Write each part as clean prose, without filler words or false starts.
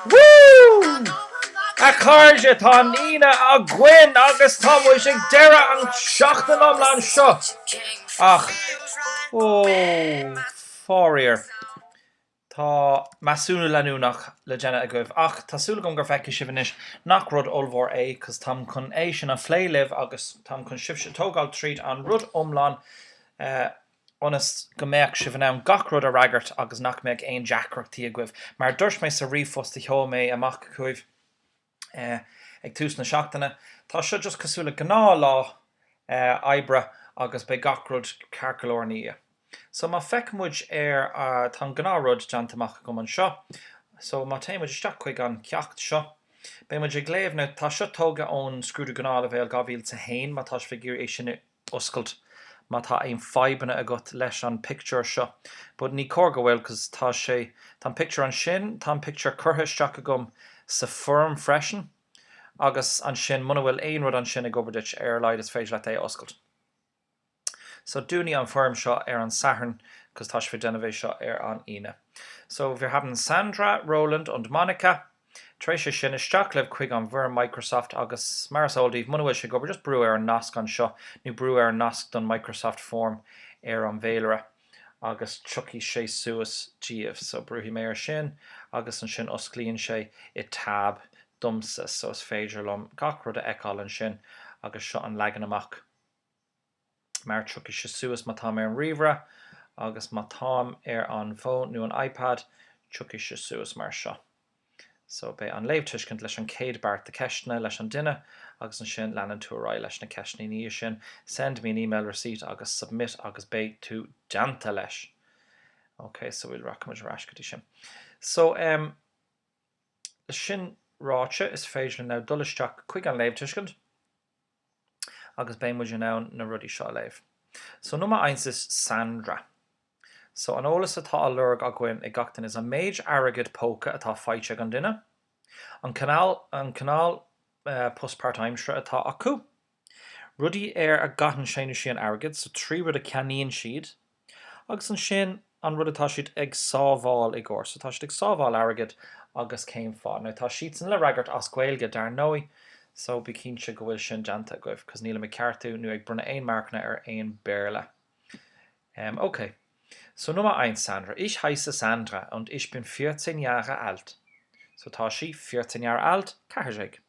Woo! A cardja tá Nína a Gwyn agus tá muis ag deire an seachtain omláin seo. Ach, fórir. Tá Measúnú Leanúnach le déine a goibh. Ach, tásúla gom gur feici sibhanis nach rud olmhór é, cos tam chun é sin a phléileh agus tam chun sibse tógáil tríd an rud omláin honest go méach sibhanam gach rud a raigart agus nach méag aon deacreachtaí a goibh. Mar dúirt mé sa rífosta theo mé amach chuibh ag tús na seachtainna. Tá seo just cosúla gná lá oibre agus be gach rud carcalóir ní. So má feicmúid tá gná rud deantamach go an seo. So má téimiid isteach chuig an ceacht seo. Bé muid ag léamhna tá seo tóga ón scrúdú gná le bhéal gavíil sa hain má tá figúr é sinna oscailt má tá aon fibanna a got leis an picture seo. Bud ní cór go bhfuil cos tá sé tá picture an sin, tá picture curtha isteach a gom sa firm freisin agus an sin muna bhfuil aon rud an sin ag gobardit leid is féidir le é oscailt. So dúní an firm seo an Saturn, cos tá sé denmhéh seo an ine. So we're having Sandra, Roland und Monica. Tréise sin isteach leh chuig an bhir Microsoft agus marsóldíh muna bhfuil sé go just breú an nasc an seo, nó breú an nasc don Microsoft form an bhéilere agus chuí sé suas díobh. So brúhí mé sin agus an sin osclíonn sé I tab dumsa, so is féidir lom gach rud a eáil an sin agus seo an legan amach. Mar chuí sé suas má tám an riomhre agus má tám an phone nó an iPad chuí sé suas mar seo. So be an leibhtuiscint leis an céad bart de ceisna leis an duine agus an sin leanan tú rá leis na ceisnaí níos sin. Send me an email receipt agus submit agus be tú deanta leis. Okay, so we'll rachamuid rascatí sin. So sin ráte is féidir ná dul isteach chuig an leibhtuiscint agus be muid ná na rudí seo léibh. So nummer 1 is Sandra. So an ólas atá a lurg a gcuin I gachtain is a méid airgid póca atá fáite an duine. An canál postpartimsre atá acu. Rudí a gatan séanú sí an airgid, so trí rud a ceaníonn siad. Agus an sin an rud atá siad ag sábháil I gcóir. So tá siad ag sábháil airgid agus céim fá. Now tá siad san le raigart as gaeilge dar nói, so bí cínse go bhfuil sin deanta goibh, cos níla me ceartú nu ag brunna ein markna ein béirle. Okay. So Nummer 1, Sandra. Ich heiße Sandra und ich bin 14 Jahre alt. So tá sí 14 Jahre alt, cairsigh.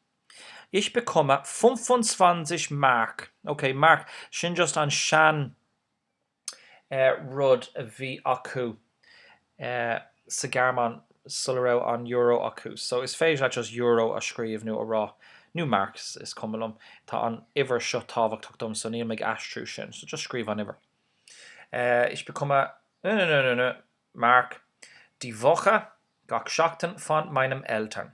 Ich bekomme 25 Mark. Okay, Mark, sin just an sean rud a bhí acu sa Gearmán sulará an euro acu. So is féidir just euro a scríomh nó a rá. New marks is cumulum. Tá an iver seo tábhachtach dom, so níl meag astrú sin. So just scríomh an iver. Ich bekomme Mark, die Woche gach Schachten von meinem Eltern.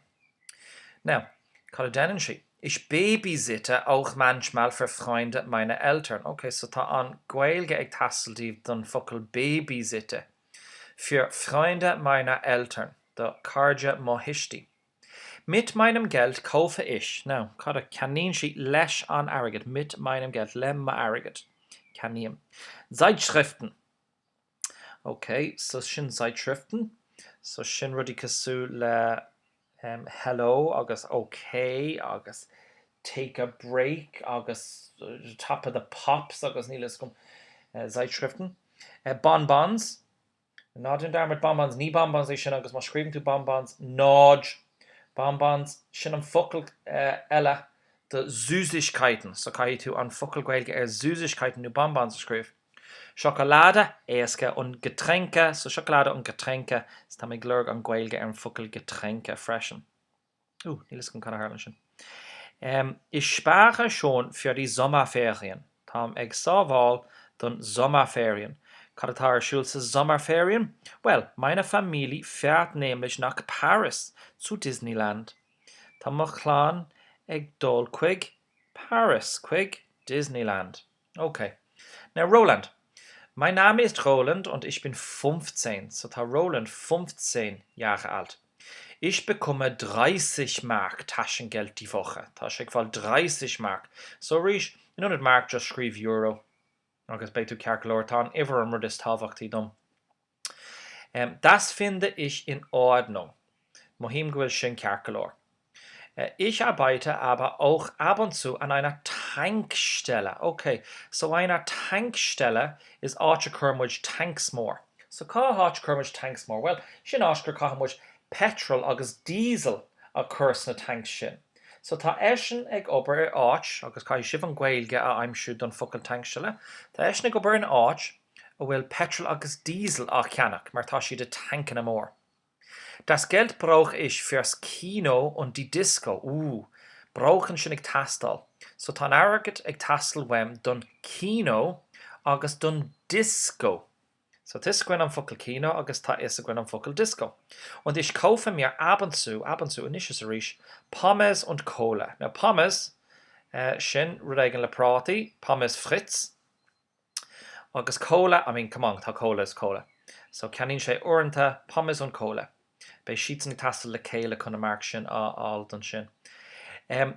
Now, kann dennen sie. Ich babysitte auch manchmal für Freunde meiner Eltern. Okay, so ta an gweilge ag tasseldiv don focal babysitte. Für Freunde meiner Eltern. Da cardja mohishti. Mit meinem Geld kaufe ich. Now, kada canin sie lesh an arrogant. Mit meinem Geld lemma arrogant. Canim. Zeitschriften. Okay, so sin Zeitschriften. So sin rudi kasu le hello, agus okay, agus take a break, agus top of the pops, agus nilas gum Zeitschriften. Bonbons. Nodin daar met bonbons, ní bonbons sin agus má scríbn tú bonbons, nodge. Bonbons, sin an focal ella de Süßigkeiten. So kann ich an focal gweilge Süßigkeiten nu bonbons scríb. Schokolade, Eske und Getränke. So Schokolade und Getränke. Ist damit glurg an gweilge focal Getränke freshen. Nilis kann hören schon. Ich spare schon für die Sommerferien. Tam eg saval don Sommerferien. Karatar Schulze Sommerferien? Well, meine Familie fährt nämlich nach Paris zu Disneyland. Tam machlan eg dol quig Paris quig Disneyland. Okay. Now Roland. Mein Name ist Roland und ich bin 15. So ta Roland 15 Jahre alt. Ich bekomme 30 Mark Taschengeld die Woche. Taschengeld 30 Mark. So riech, 100 Mark just schrieb Euro. Agus beitu calculator tan iver an rudis tábhachtí dom. Das finde ich in Ordnung. Mohim gwil sin Kerkelor. Ich arbeite aber auch ab und zu an einer Tankstelle. Okay, so einer Tankstelle is áit curmuid tanks more. So cá áit curmuid tanks more? Well, sin áisgur cámuid petrol agus diesel a curs na tanks sin. So tá eisian ag obair áit, agus cá sibh an ghailge a aimsú don focail tankstelle, tá eisian ag obair an áit a bhfuil petrol agus diesel a cheannach, mar tá siad a tanken amór. Das Geld brauche ich fürs Kino und die Disco. Brauchen sin ag tastal. So tá airgid ag tastal wem don Kino agus don Disco. So tis gwen am focail Kino agus tá is a gwen am focail Disco. Und ich kaufe mir ab und zu, und nicht so risch, Pommes und Cola. Now Pommes, sin rudeigen le prati, Pommes Fritz, agus Cola, come on, tá Cola is Cola. So canin sé orintha Pommes und Cola. Bei Schießen tastel le Kehle kunne mark sin all don sin.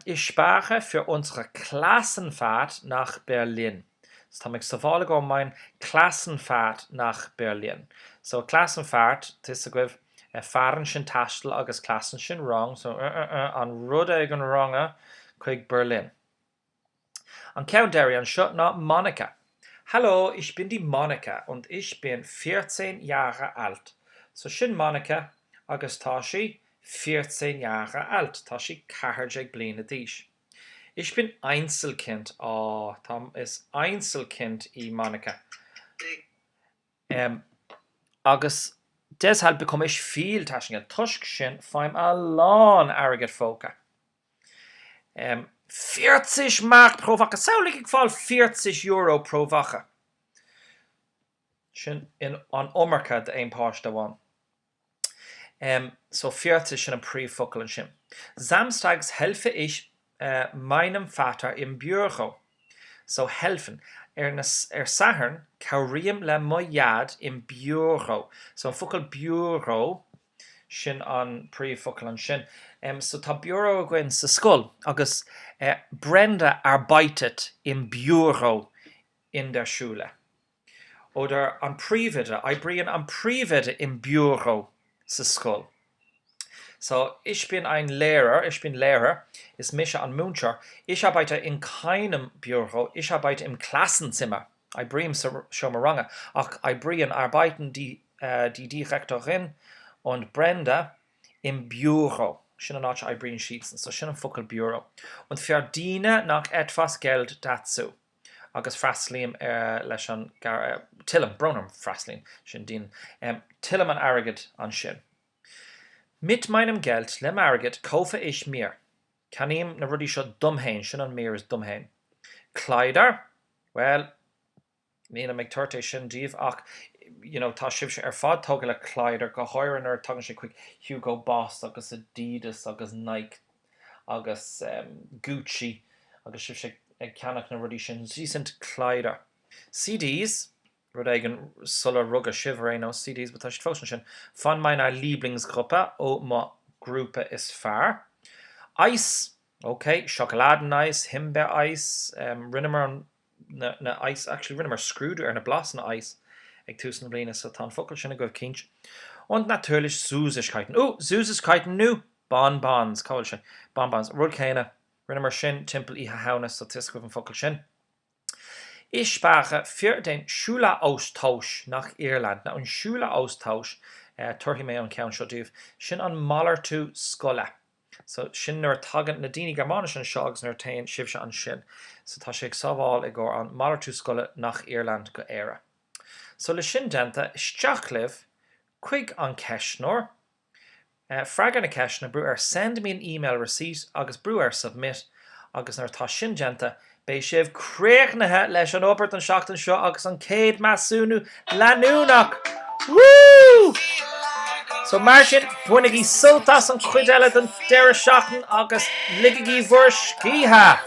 Ich spare für unsere Klassenfahrt nach Berlin. So tam ik sovale go mein Klassenfahrt nach Berlin. So Klassenfahrt, tis a gwif fahren sin tastel agus klassen sin wrong. So an rudde ag an wronge kuig Berlin. An Kauderi an shut na Monika. Hallo, ich bin die Monika und ich bin 14 Jahre alt. So sin Monika agus tá sí 14 Jahre alt, tá sí 40 bliana díos. Ich bin Einzelkind. Tom is Einzelkind I Monika. Agus deshalb bekomme ich viel Taschengeld. Tusk sin feim allan airgid fóca. 40 Mark pro Woche. Saulig ik fall 40 Euro pro Woche. Sin an omerka de ein páiste wan. So 40 sin an pre-focail sin. Samstags helfe ich meinem Vater im Büro. So helfen. Sahern kauriam le moyad im Büro. So an focail Büro sin an pre-focail an sin. So tá Büro gwen sa skul. Agus Brenda arbeitet im Büro in der Schule. Oder an private. I bringen an private im Büro sa skul. So, ich bin Lehrer, ist Mischa an Muncher. Ich arbeite in keinem Büro, ich arbeite im Klassenzimmer. I bring schon mal Ach, I bring arbeiten die Direktorin und Brenda im Büro. Schon noch I bring Schießen, so schon ein Focal Büro. Und verdiene noch etwas Geld dazu. Agus Fraslim leis Tillem, Bronum Fraslim, schon din. Tillem an Arrogant an Shin. Mit meinem Geld, le Margit, kaufe ich mir. Kann ihm na rudi schon dummhain, schon an mir is dummhain. Kleider, well, mina meg turte shin div ach, tá sibse fad togel Kleider, go hoiran tugan sé quick Hugo Boss, agus Adidas, agus Nike, agus Gucci, agus sibse canach na rudi shin decent Kleider. CDs, Rodeigen sulla rugga shivereno CDs but function sin van meiner Lieblingsgruppe ma Gruppe is far. Eis, okay, Schokoladeneis, Himbeereis, rinnemer na Eis, actually rinnemer screwed na blasen Eis. Eg tusen blina so tan focal sin go kinch. Und natürlich Süßigkeiten. Süßigkeiten nu. Bonbons, kaul sin. Bonbons. Rulkane, rinnemer shin, timpel I hauna so tisk with focal shin. Ich spare für den Schüleraustausch nach Irland. Na, ein Schüleraustausch, turhi me an count shodif, shin an malar to skola. So, shin nur tagant na dini germanischen shogs nur tain shivsha an shin. So, ta shik saval igor an malar to skola nach Irland go era. So, le shin denta, shachliv, quig an keshnor, fragan a keshna, brewer, send me an email receipt, agus brewer submit, agus nur ta shin denta, Bei sibh créichnathe leis an obair an seachtain seo agus an céad Measúnú Leanúnach. Woo! So mar sin buinnig í sultas an chuid eile den deire seachtain agus ligigí bhuair scíthe.